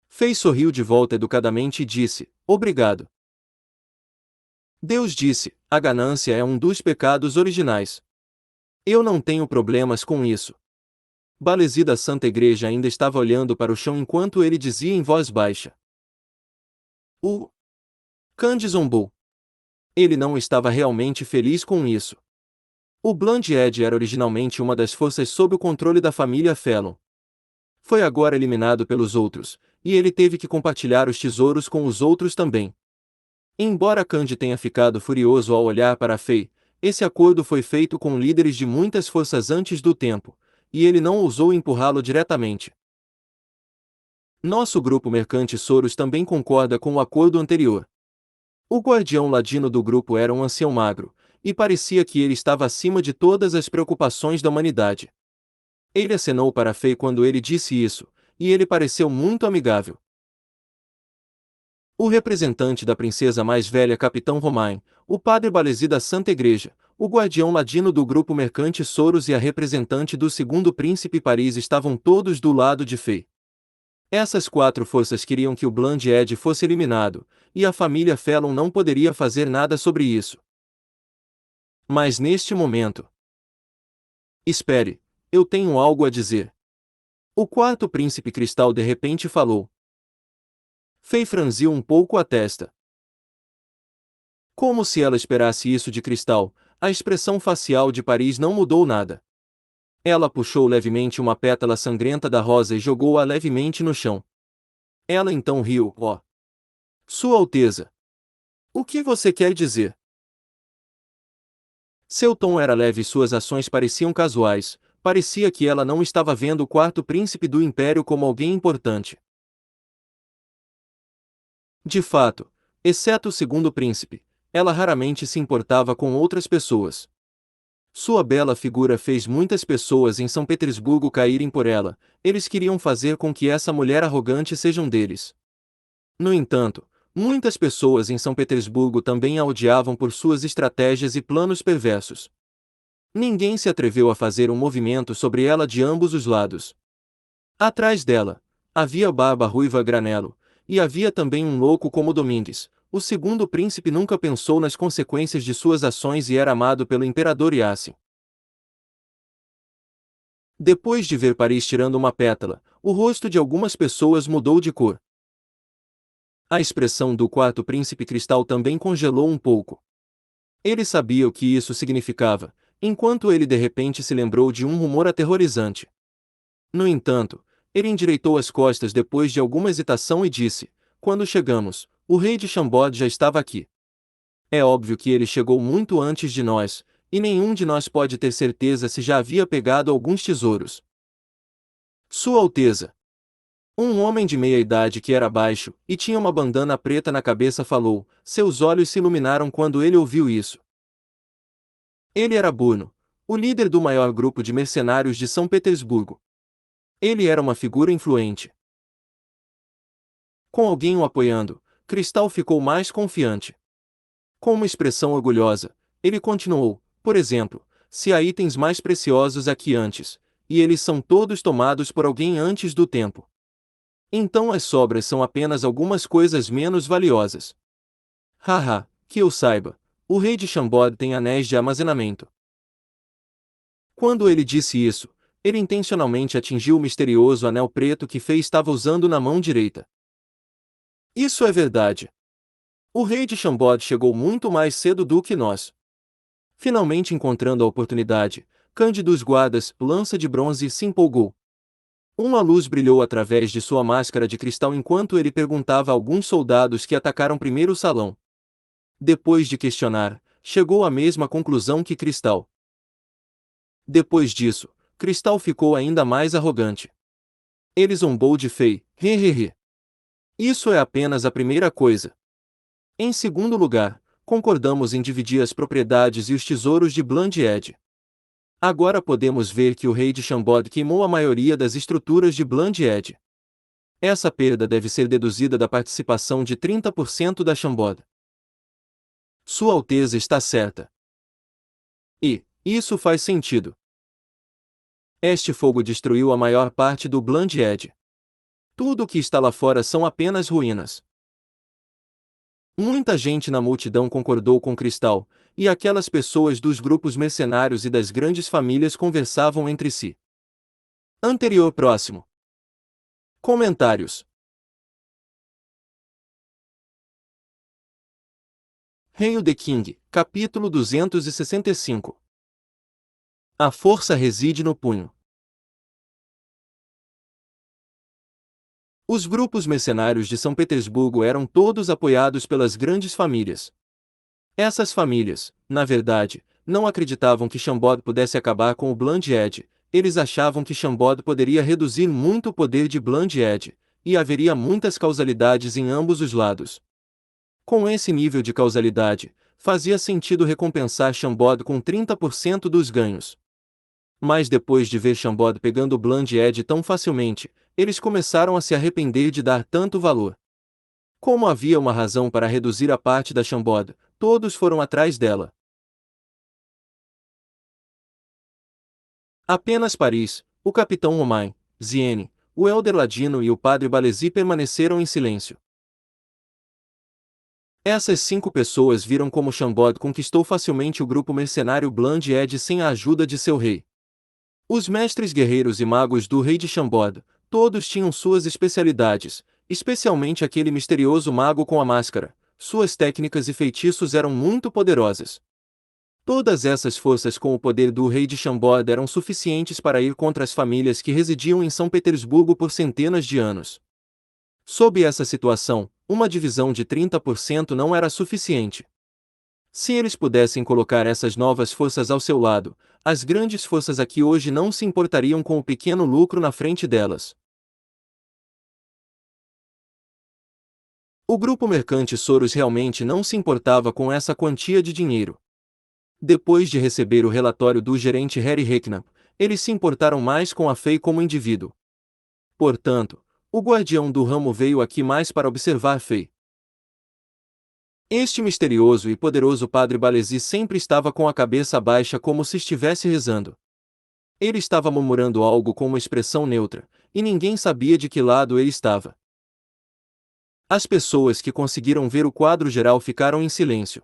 Fei sorriu de volta educadamente e disse: obrigado. Deus disse: a ganância é um dos pecados originais. Eu não tenho problemas com isso. Balesi da Santa Igreja ainda estava olhando para o chão enquanto ele dizia em voz baixa. O Candy zombou. Ele não estava realmente feliz com isso. O Bland Edge era originalmente uma das forças sob o controle da família Felon. Foi agora eliminado pelos outros, e ele teve que compartilhar os tesouros com os outros também. Embora Candy tenha ficado furioso ao olhar para Fei, esse acordo foi feito com líderes de muitas forças antes do tempo, e ele não ousou empurrá-lo diretamente. Nosso grupo mercante Soros também concorda com o acordo anterior. O guardião ladino do grupo era um ancião magro, e parecia que ele estava acima de todas as preocupações da humanidade. Ele acenou para Fei quando ele disse isso, e ele pareceu muito amigável. O representante da princesa mais velha Capitão Romain, o padre Balesi da Santa Igreja, o guardião ladino do grupo mercante Soros e a representante do segundo príncipe Paris estavam todos do lado de Fei. Essas quatro forças queriam que o Bland Ed fosse eliminado, e a família Fellon não poderia fazer nada sobre isso. Mas neste momento... Espere, eu tenho algo a dizer. O quarto príncipe cristal de repente falou. Fei franziu um pouco a testa. Como se ela esperasse isso de Cristal, a expressão facial de Paris não mudou nada. Ela puxou levemente uma pétala sangrenta da rosa e jogou-a levemente no chão. Ela então riu. Ó. Sua Alteza. O que você quer dizer? Seu tom era leve e suas ações pareciam casuais, parecia que ela não estava vendo o quarto príncipe do império como alguém importante. De fato, exceto o segundo príncipe, ela raramente se importava com outras pessoas. Sua bela figura fez muitas pessoas em São Petersburgo caírem por ela, eles queriam fazer com que essa mulher arrogante seja um deles. No entanto, muitas pessoas em São Petersburgo também a odiavam por suas estratégias e planos perversos. Ninguém se atreveu a fazer um movimento sobre ela de ambos os lados. Atrás dela, havia Barba Ruiva Granelo, e havia também um louco como Domingues. O segundo príncipe nunca pensou nas consequências de suas ações e era amado pelo imperador Yassin. Depois de ver Paris tirando uma pétala, o rosto de algumas pessoas mudou de cor. A expressão do quarto príncipe cristal também congelou um pouco. Ele sabia o que isso significava, enquanto ele de repente se lembrou de um rumor aterrorizante. No entanto, ele endireitou as costas depois de alguma hesitação e disse: quando chegamos, o rei de Chambord já estava aqui. É óbvio que ele chegou muito antes de nós, e nenhum de nós pode ter certeza se já havia pegado alguns tesouros. Sua Alteza. Um homem de meia idade que era baixo, e tinha uma bandana preta na cabeça falou, seus olhos se iluminaram quando ele ouviu isso. Ele era Burno, o líder do maior grupo de mercenários de São Petersburgo. Ele era uma figura influente. Com alguém o apoiando, Cristal ficou mais confiante. Com uma expressão orgulhosa, ele continuou, por exemplo, se há itens mais preciosos aqui antes, e eles são todos tomados por alguém antes do tempo. Então as sobras são apenas algumas coisas menos valiosas. Haha, que eu saiba, o rei de Chambord tem anéis de armazenamento. Quando ele disse isso, ele intencionalmente atingiu o misterioso anel preto que Fei estava usando na mão direita. Isso é verdade. O rei de Chambord chegou muito mais cedo do que nós. Finalmente encontrando a oportunidade, Cândido dos guardas, lança de bronze, se empolgou. Uma luz brilhou através de sua máscara de cristal enquanto ele perguntava a alguns soldados que atacaram primeiro o salão. Depois de questionar, chegou à mesma conclusão que Cristal. Depois disso, Cristal ficou ainda mais arrogante. Ele zombou de Fei, hehehe. Isso é apenas a primeira coisa. Em segundo lugar, concordamos em dividir as propriedades e os tesouros de Bland Ed. Agora podemos ver que o rei de Chambord queimou a maioria das estruturas de Bland Ed. Essa perda deve ser deduzida da participação de 30% da Chambord. Sua Alteza está certa. E, isso faz sentido. Este fogo destruiu a maior parte do Bland Ed. Tudo o que está lá fora são apenas ruínas. Muita gente na multidão concordou com Cristal, e aquelas pessoas dos grupos mercenários e das grandes famílias conversavam entre si. Anterior próximo. Comentários. Reino de King, capítulo 265. A força reside no punho. Os grupos mercenários de São Petersburgo eram todos apoiados pelas grandes famílias. Essas famílias, na verdade, não acreditavam que Chambord pudesse acabar com o Bland Ed, eles achavam que Chambord poderia reduzir muito o poder de Bland Ed, e haveria muitas causalidades em ambos os lados. Com esse nível de causalidade, fazia sentido recompensar Chambord com 30% dos ganhos. Mas depois de ver Chambord pegando Bland Edge tão facilmente, eles começaram a se arrepender de dar tanto valor. Como havia uma razão para reduzir a parte da Chambord, todos foram atrás dela. Apenas Paris, o capitão Romain, Ziene, o Elder Ladino e o padre Balesi permaneceram em silêncio. Essas 5 pessoas viram como Chambord conquistou facilmente o grupo mercenário Bland Edge sem a ajuda de seu rei. Os mestres guerreiros e magos do rei de Chambord, todos tinham suas especialidades, especialmente aquele misterioso mago com a máscara. Suas técnicas e feitiços eram muito poderosas. Todas essas forças com o poder do rei de Chambord eram suficientes para ir contra as famílias que residiam em São Petersburgo por centenas de anos. Sob essa situação, uma divisão de 30% não era suficiente. Se eles pudessem colocar essas novas forças ao seu lado, as grandes forças aqui hoje não se importariam com o pequeno lucro na frente delas. O grupo mercante Soros realmente não se importava com essa quantia de dinheiro. Depois de receber o relatório do gerente Harry Recknap, eles se importaram mais com a Fei como indivíduo. Portanto, o guardião do ramo veio aqui mais para observar Fei. Este misterioso e poderoso padre Balesi sempre estava com a cabeça baixa como se estivesse rezando. Ele estava murmurando algo com uma expressão neutra, e ninguém sabia de que lado ele estava. As pessoas que conseguiram ver o quadro geral ficaram em silêncio.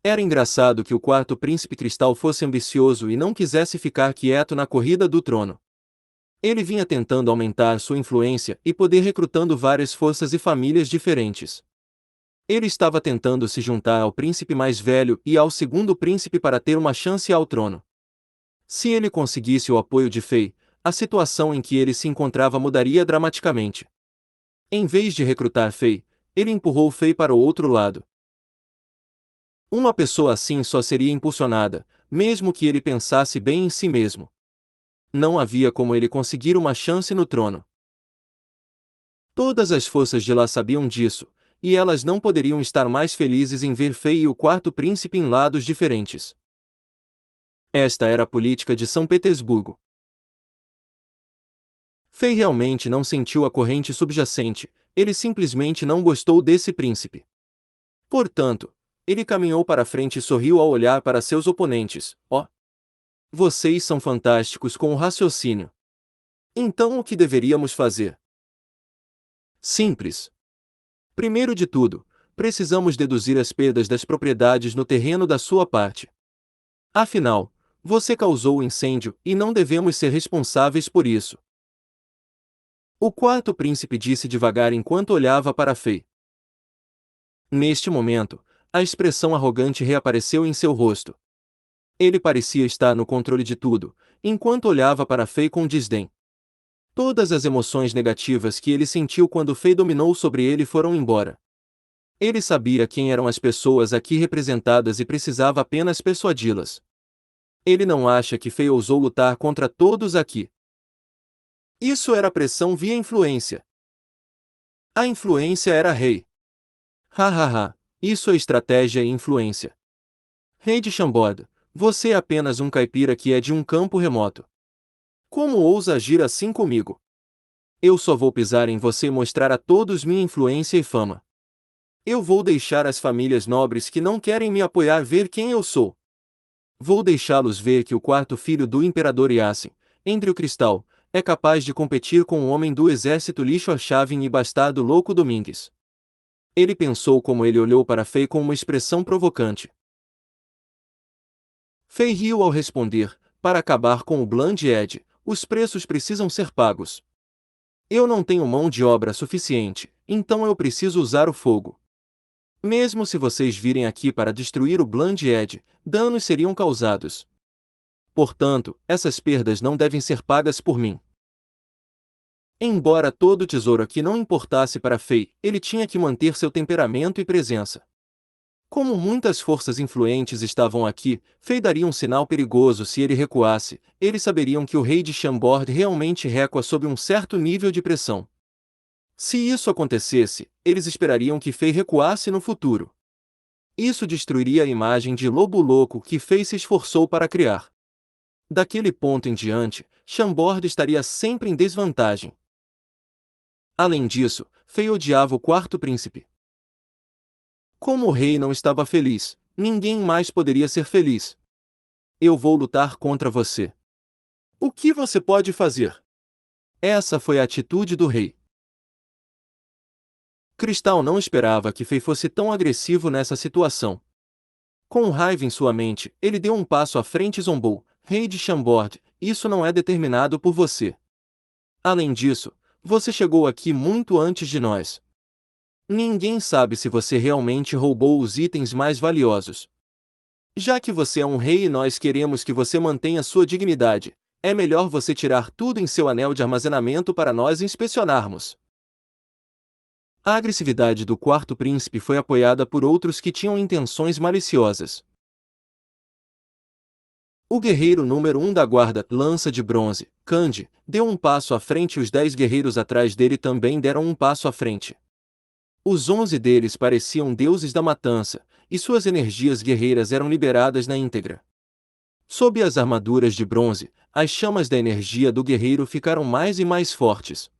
Era engraçado que o quarto príncipe cristal fosse ambicioso e não quisesse ficar quieto na corrida do trono. Ele vinha tentando aumentar sua influência e poder recrutando várias forças e famílias diferentes. Ele estava tentando se juntar ao príncipe mais velho e ao segundo príncipe para ter uma chance ao trono. Se ele conseguisse o apoio de Fei, a situação em que ele se encontrava mudaria dramaticamente. Em vez de recrutar Fei, ele empurrou Fei para o outro lado. Uma pessoa assim só seria impulsionada, mesmo que ele pensasse bem em si mesmo. Não havia como ele conseguir uma chance no trono. Todas as forças de lá sabiam disso, e elas não poderiam estar mais felizes em ver Fei e o quarto príncipe em lados diferentes. Esta era a política de São Petersburgo. Fei realmente não sentiu a corrente subjacente, ele simplesmente não gostou desse príncipe. Portanto, ele caminhou para frente e sorriu ao olhar para seus oponentes. Vocês são fantásticos com o raciocínio. Então o que deveríamos fazer? Simples. Primeiro de tudo, precisamos deduzir as perdas das propriedades no terreno da sua parte. Afinal, você causou o incêndio e não devemos ser responsáveis por isso. O quarto príncipe disse devagar enquanto olhava para Fei. Neste momento, a expressão arrogante reapareceu em seu rosto. Ele parecia estar no controle de tudo, enquanto olhava para Fei com desdém. Todas as emoções negativas que ele sentiu quando Fei dominou sobre ele foram embora. Ele sabia quem eram as pessoas aqui representadas e precisava apenas persuadi-las. Ele não acha que Fei ousou lutar contra todos aqui. Isso era pressão via influência. A influência era rei. Hahaha, isso é estratégia e influência. Rei de Chambord, você é apenas um caipira que é de um campo remoto. Como ousa agir assim comigo? Eu só vou pisar em você e mostrar a todos minha influência e fama. Eu vou deixar as famílias nobres que não querem me apoiar ver quem eu sou. Vou deixá-los ver que o quarto filho do imperador Yassin, entre o cristal, é capaz de competir com o homem do exército lixo Arshavin e bastardo louco Domingues. Ele pensou como ele olhou para Fei com uma expressão provocante. Fei riu ao responder, para acabar com o Bland Edge, os preços precisam ser pagos. Eu não tenho mão de obra suficiente, então eu preciso usar o fogo. Mesmo se vocês virem aqui para destruir o Bland Edge, danos seriam causados. Portanto, essas perdas não devem ser pagas por mim. Embora todo o tesouro aqui não importasse para Fei, ele tinha que manter seu temperamento e presença. Como muitas forças influentes estavam aqui, Fei daria um sinal perigoso se ele recuasse. Eles saberiam que o rei de Chambord realmente recua sob um certo nível de pressão. Se isso acontecesse, eles esperariam que Fei recuasse no futuro. Isso destruiria a imagem de lobo louco que Fei se esforçou para criar. Daquele ponto em diante, Chambord estaria sempre em desvantagem. Além disso, Fei odiava o quarto príncipe. Como o rei não estava feliz, ninguém mais poderia ser feliz. Eu vou lutar contra você. O que você pode fazer? Essa foi a atitude do rei. Cristal não esperava que Fei fosse tão agressivo nessa situação. Com raiva em sua mente, ele deu um passo à frente e zombou: Rei de Chambord, isso não é determinado por você. Além disso, você chegou aqui muito antes de nós. Ninguém sabe se você realmente roubou os itens mais valiosos. Já que você é um rei e nós queremos que você mantenha sua dignidade, é melhor você tirar tudo em seu anel de armazenamento para nós inspecionarmos. A agressividade do quarto príncipe foi apoiada por outros que tinham intenções maliciosas. O guerreiro número 1 da guarda, lança de bronze, Kandi, deu um passo à frente e os 10 guerreiros atrás dele também deram um passo à frente. Os 11 deles pareciam deuses da matança, e suas energias guerreiras eram liberadas na íntegra. Sob as armaduras de bronze, as chamas da energia do guerreiro ficaram mais e mais fortes.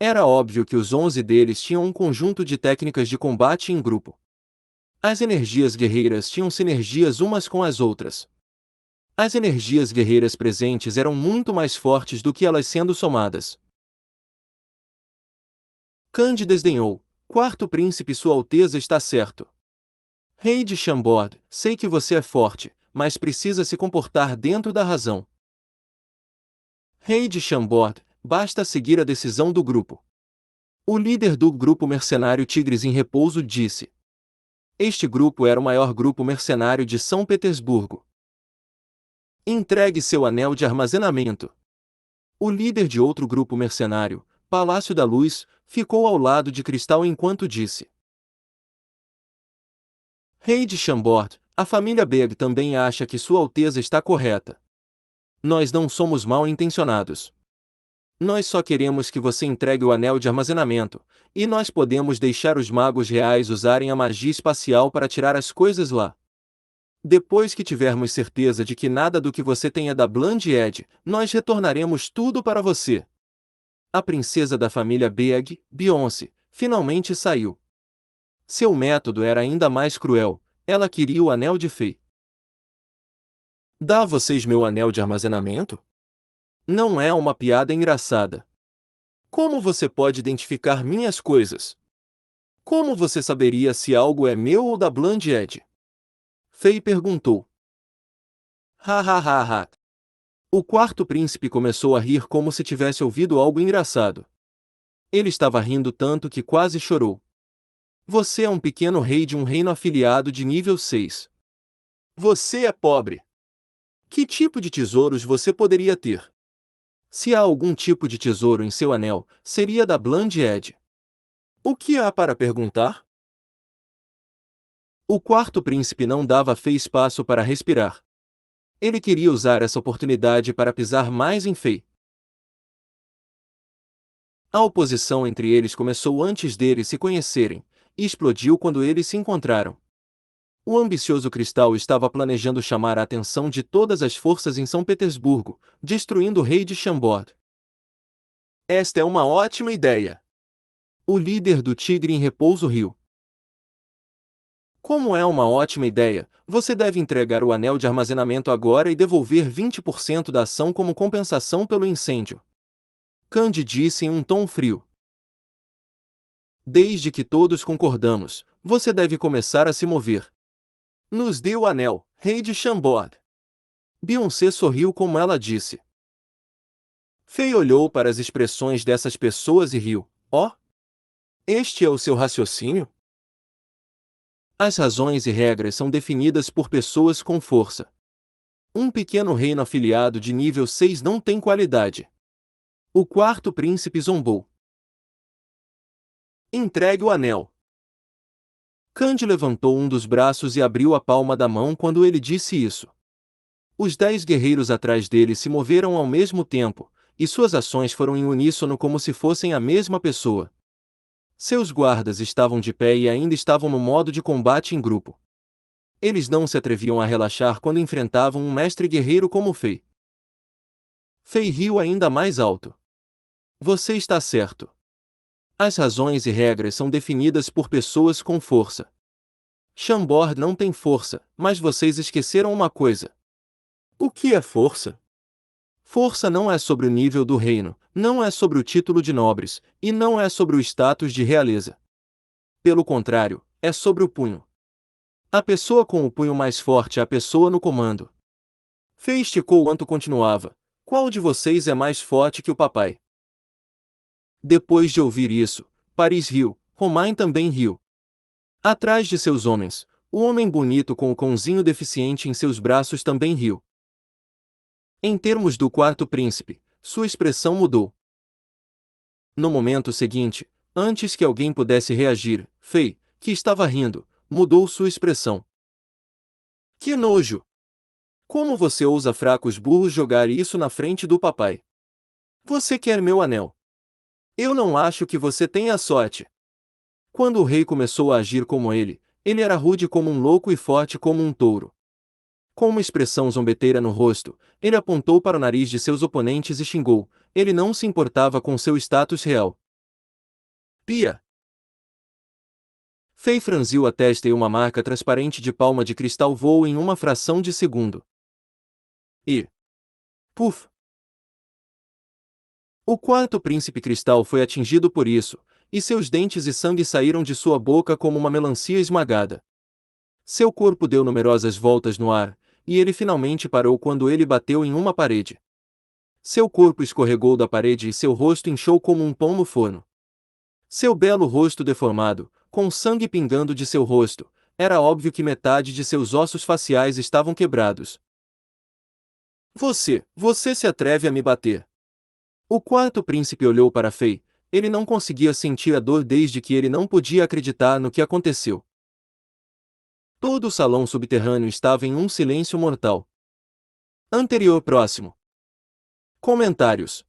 Era óbvio que os 11 deles tinham um conjunto de técnicas de combate em grupo. As energias guerreiras tinham sinergias umas com as outras. As energias guerreiras presentes eram muito mais fortes do que elas sendo somadas. Kandi desdenhou: Quarto príncipe, Sua Alteza está certo. Rei de Chambord, sei que você é forte, mas precisa se comportar dentro da razão. Rei de Chambord, basta seguir a decisão do grupo. O líder do grupo mercenário Tigres em Repouso disse. Este grupo era o maior grupo mercenário de São Petersburgo. Entregue seu anel de armazenamento. O líder de outro grupo mercenário, Palácio da Luz, ficou ao lado de Cristal enquanto disse. Rei de Chambord, a família Beg também acha que Sua Alteza está correta. Nós não somos mal intencionados. Nós só queremos que você entregue o anel de armazenamento, e nós podemos deixar os magos reais usarem a magia espacial para tirar as coisas lá. Depois que tivermos certeza de que nada do que você tem é da Bland Edge, nós retornaremos tudo para você. A princesa da família Beg, Beyoncé, finalmente saiu. Seu método era ainda mais cruel, ela queria o anel de Fei. Dá a vocês meu anel de armazenamento? Não é uma piada engraçada. Como você pode identificar minhas coisas? Como você saberia se algo é meu ou da Bland Edge? Fei perguntou. Ha ha ha ha. O quarto príncipe começou a rir como se tivesse ouvido algo engraçado. Ele estava rindo tanto que quase chorou. Você é um pequeno rei de um reino afiliado de nível 6. Você é pobre. Que tipo de tesouros você poderia ter? Se há algum tipo de tesouro em seu anel, seria da Bland Edge. O que há para perguntar? O quarto príncipe não dava a Fei espaço para respirar. Ele queria usar essa oportunidade para pisar mais em Fei. A oposição entre eles começou antes deles se conhecerem, e explodiu quando eles se encontraram. O ambicioso Cristal estava planejando chamar a atenção de todas as forças em São Petersburgo, destruindo o rei de Chambord. Esta é uma ótima ideia. O líder do Tigre em Repouso riu. Como é uma ótima ideia, você deve entregar o anel de armazenamento agora e devolver 20% da ação como compensação pelo incêndio. Kandi disse em um tom frio. Desde que todos concordamos, você deve começar a se mover. Nos dê o anel, rei de Chambord. Beyoncé sorriu como ela disse. Fei olhou para as expressões dessas pessoas e riu. Oh! Este é o seu raciocínio? As razões e regras são definidas por pessoas com força. Um pequeno reino afiliado de nível 6 não tem qualidade. O quarto príncipe zombou. Entregue o anel. Kandi levantou um dos braços e abriu a palma da mão quando ele disse isso. Os 10 guerreiros atrás dele se moveram ao mesmo tempo, e suas ações foram em uníssono como se fossem a mesma pessoa. Seus guardas estavam de pé e ainda estavam no modo de combate em grupo. Eles não se atreviam a relaxar quando enfrentavam um mestre guerreiro como Fei. Fei riu ainda mais alto. Você está certo. As razões e regras são definidas por pessoas com força. Chambord não tem força, mas vocês esqueceram uma coisa. O que é força? Força não é sobre o nível do reino, não é sobre o título de nobres, e não é sobre o status de realeza. Pelo contrário, é sobre o punho. A pessoa com o punho mais forte é a pessoa no comando. Fei esticou enquanto continuava. Qual de vocês é mais forte que o papai? Depois de ouvir isso, Paris riu, Romain também riu. Atrás de seus homens, o homem bonito com o cãozinho deficiente em seus braços também riu. Em termos do quarto príncipe, sua expressão mudou. No momento seguinte, antes que alguém pudesse reagir, Fei, que estava rindo, mudou sua expressão. Que nojo! Como você ousa, fracos burros, jogar isso na frente do papai? Você quer meu anel? Eu não acho que você tenha sorte. Quando o rei começou a agir como ele era rude como um louco e forte como um touro. Com uma expressão zombeteira no rosto, ele apontou para o nariz de seus oponentes e xingou. Ele não se importava com seu status real. Pia! Fei franziu a testa e uma marca transparente de palma de cristal voou em uma fração de segundo. E... Puf! O quarto príncipe cristal foi atingido por isso, e seus dentes e sangue saíram de sua boca como uma melancia esmagada. Seu corpo deu numerosas voltas no ar, e ele finalmente parou quando ele bateu em uma parede. Seu corpo escorregou da parede e seu rosto inchou como um pão no forno. Seu belo rosto deformado, com sangue pingando de seu rosto, era óbvio que metade de seus ossos faciais estavam quebrados. Você se atreve a me bater? O quarto príncipe olhou para Fei. Ele não conseguia sentir a dor desde que ele não podia acreditar no que aconteceu. Todo o salão subterrâneo estava em um silêncio mortal. Anterior próximo. Comentários.